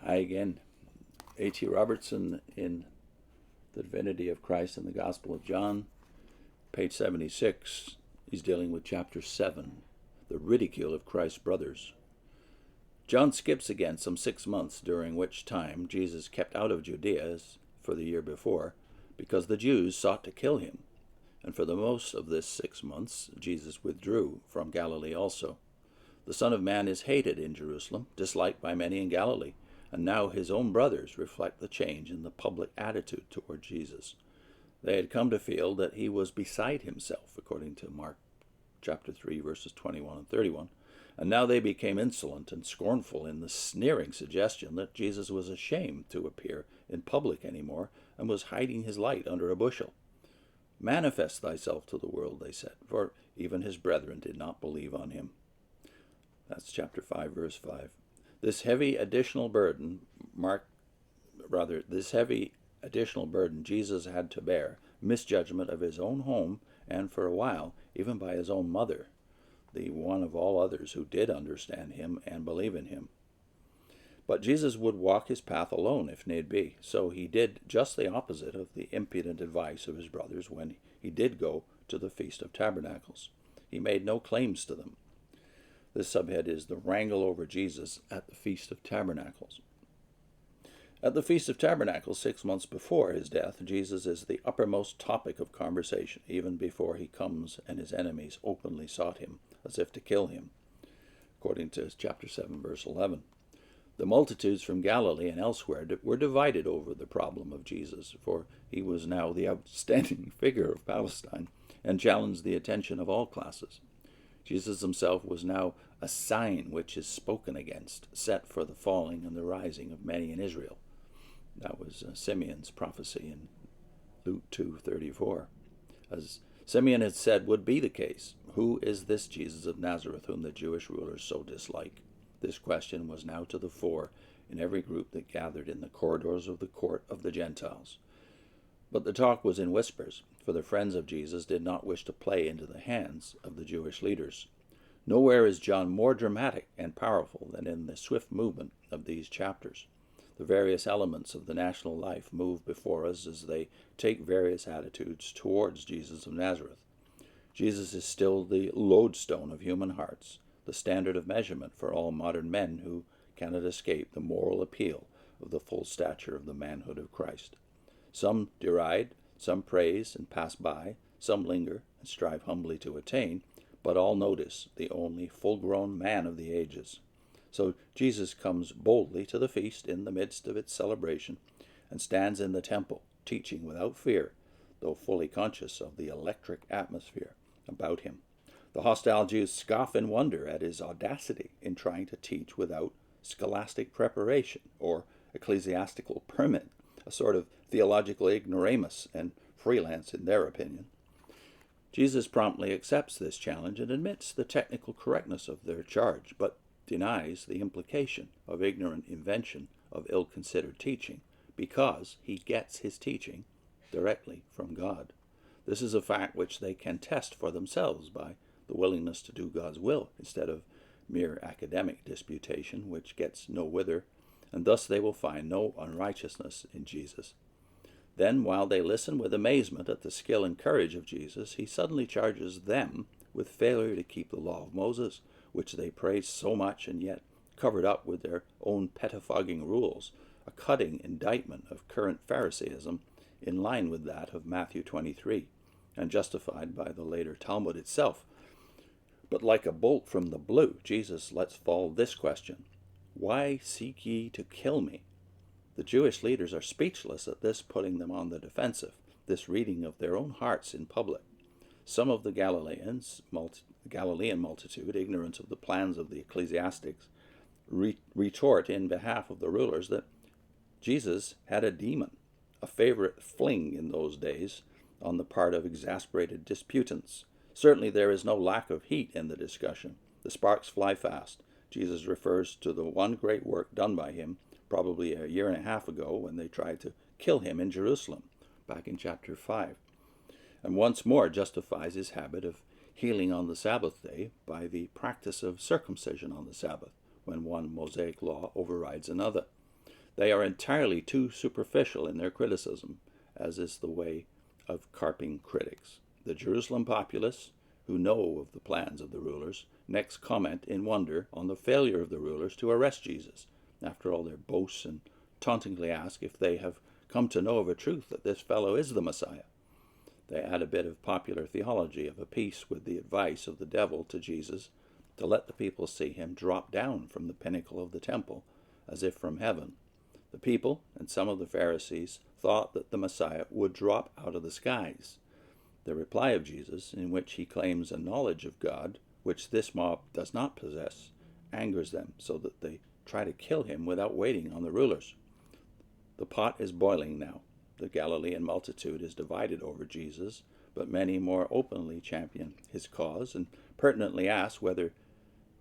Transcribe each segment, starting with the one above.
Hi again. A.T. Robertson in The Divinity of Christ in the Gospel of John, page 76. He's dealing with chapter 7, the ridicule of Christ's brothers. John skips again some 6 months, during which time Jesus kept out of Judea as for the year before, because the Jews sought to kill him. And for the most of this 6 months, Jesus withdrew from Galilee also. The Son of Man is hated in Jerusalem, disliked by many in Galilee, and now his own brothers reflect the change in the public attitude toward Jesus. They had come to feel that he was beside himself, according to Mark chapter 3, verses 21 and 31, and now they became insolent and scornful in the sneering suggestion that Jesus was ashamed to appear in public anymore and was hiding his light under a bushel. "Manifest thyself to the world," they said, for even his brethren did not believe on him. That's chapter 5, verse 5. This heavy additional burden Jesus had to bear, misjudgment of his own home, and for a while, even by his own mother, the one of all others who did understand him and believe in him. But Jesus would walk his path alone if need be, so he did just the opposite of the impudent advice of his brothers when he did go to the Feast of Tabernacles. He made no claims to them. This subhead is the wrangle over Jesus at the Feast of Tabernacles. At the Feast of Tabernacles, 6 months before his death, Jesus is the uppermost topic of conversation, even before he comes and his enemies openly sought him, as if to kill him, according to chapter 7, verse 11. The multitudes from Galilee and elsewhere were divided over the problem of Jesus, for he was now the outstanding figure of Palestine and challenged the attention of all classes. Jesus himself was now a sign which is spoken against, set for the falling and the rising of many in Israel. That was Simeon's prophecy in Luke 2:34. As Simeon had said would be the case, who is this Jesus of Nazareth whom the Jewish rulers so dislike? This question was now to the fore in every group that gathered in the corridors of the court of the Gentiles. But the talk was in whispers, for the friends of Jesus did not wish to play into the hands of the Jewish leaders. Nowhere is John more dramatic and powerful than in the swift movement of these chapters. The various elements of the national life move before us as they take various attitudes towards Jesus of Nazareth. Jesus is still the lodestone of human hearts, the standard of measurement for all modern men who cannot escape the moral appeal of the full stature of the manhood of Christ. Some deride, some praise and pass by, some linger and strive humbly to attain, but all notice the only full-grown man of the ages. So Jesus comes boldly to the feast in the midst of its celebration and stands in the temple, teaching without fear, though fully conscious of the electric atmosphere about him. The hostile Jews scoff in wonder at his audacity in trying to teach without scholastic preparation or ecclesiastical permit, a sort of theological ignoramus and freelance in their opinion. Jesus promptly accepts this challenge and admits the technical correctness of their charge, but denies the implication of ignorant invention of ill-considered teaching, because he gets his teaching directly from God. This is a fact which they can test for themselves by the willingness to do God's will instead of mere academic disputation, which gets no whither, and thus they will find no unrighteousness in Jesus. Then, while they listen with amazement at the skill and courage of Jesus, he suddenly charges them with failure to keep the law of Moses, which they praise so much and yet covered up with their own pettifogging rules, a cutting indictment of current Phariseeism in line with that of Matthew 23, and justified by the later Talmud itself. But like a bolt from the blue, Jesus lets fall this question: "Why seek ye to kill me?" The Jewish leaders are speechless at this putting them on the defensive, this reading of their own hearts in public. Some of the Galilean multitude, ignorant of the plans of the ecclesiastics, retort in behalf of the rulers that Jesus had a demon, a favorite fling in those days on the part of exasperated disputants. Certainly there is no lack of heat in the discussion. The sparks fly fast. Jesus refers to the one great work done by him probably a year and a half ago when they tried to kill him in Jerusalem, back in chapter 5, and once more justifies his habit of healing on the Sabbath day by the practice of circumcision on the Sabbath, when one Mosaic law overrides another. They are entirely too superficial in their criticism, as is the way of carping critics. The Jerusalem populace, who know of the plans of the rulers, next comment in wonder on the failure of the rulers to arrest Jesus, after all their boasts, and tauntingly ask if they have come to know of a truth that this fellow is the Messiah. They add a bit of popular theology of a piece with the advice of the devil to Jesus to let the people see him drop down from the pinnacle of the temple, as if from heaven. The people, and some of the Pharisees, thought that the Messiah would drop out of the skies. The reply of Jesus, in which he claims a knowledge of God, which this mob does not possess, angers them so that they try to kill him without waiting on the rulers. The pot is boiling now. The Galilean multitude is divided over Jesus, but many more openly champion his cause and pertinently ask whether,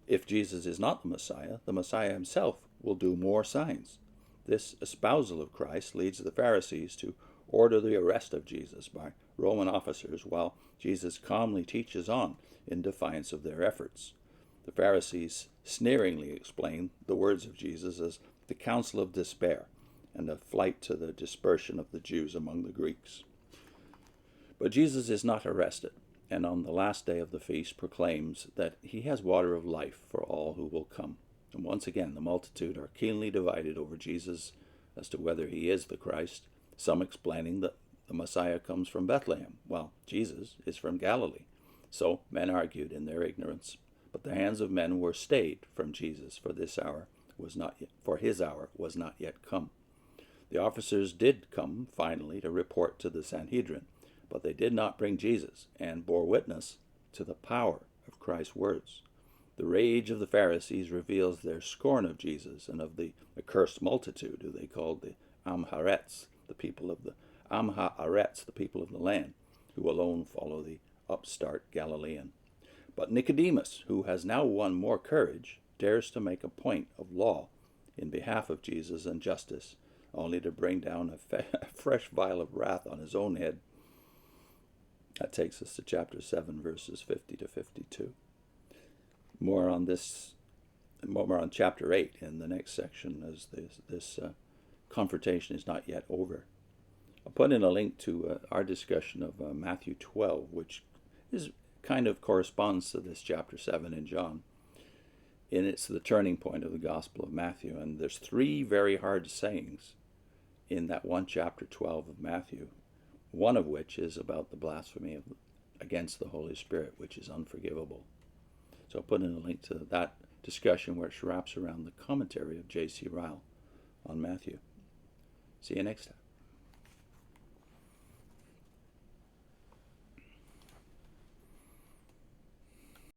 if Jesus is not the Messiah himself will do more signs. This espousal of Christ leads the Pharisees to order the arrest of Jesus by Roman officers, while Jesus calmly teaches on in defiance of their efforts. The Pharisees sneeringly explain the words of Jesus as the counsel of despair and a flight to the dispersion of the Jews among the Greeks. But Jesus is not arrested, and on the last day of the feast proclaims that he has water of life for all who will come. And once again the multitude are keenly divided over Jesus as to whether he is the Christ, some explaining that the Messiah comes from Bethlehem, while Jesus is from Galilee. So men argued in their ignorance, but the hands of men were stayed from Jesus, for his hour was not yet come. The officers did come finally to report to the Sanhedrin, but they did not bring Jesus, and bore witness to the power of Christ's words. The rage of the Pharisees reveals their scorn of Jesus and of the accursed multitude, who they called the Amharetz, the people of the land, who alone follow the upstart Galilean. But Nicodemus, who has now won more courage, dares to make a point of law in behalf of Jesus and justice, only to bring down a fresh vial of wrath on his own head. That takes us to chapter 7, verses 50 to 52. More on chapter 8 in the next section, as this confrontation is not yet over. I'll put in a link to our discussion of Matthew 12, which is kind of corresponds to this chapter 7 in John. And it's the turning point of the Gospel of Matthew. And there's 3 very hard sayings in that one chapter 12 of Matthew, one of which is about the blasphemy against the Holy Spirit, which is unforgivable. So I'll put in a link to that discussion, which wraps around the commentary of J.C. Ryle on Matthew. See you next time.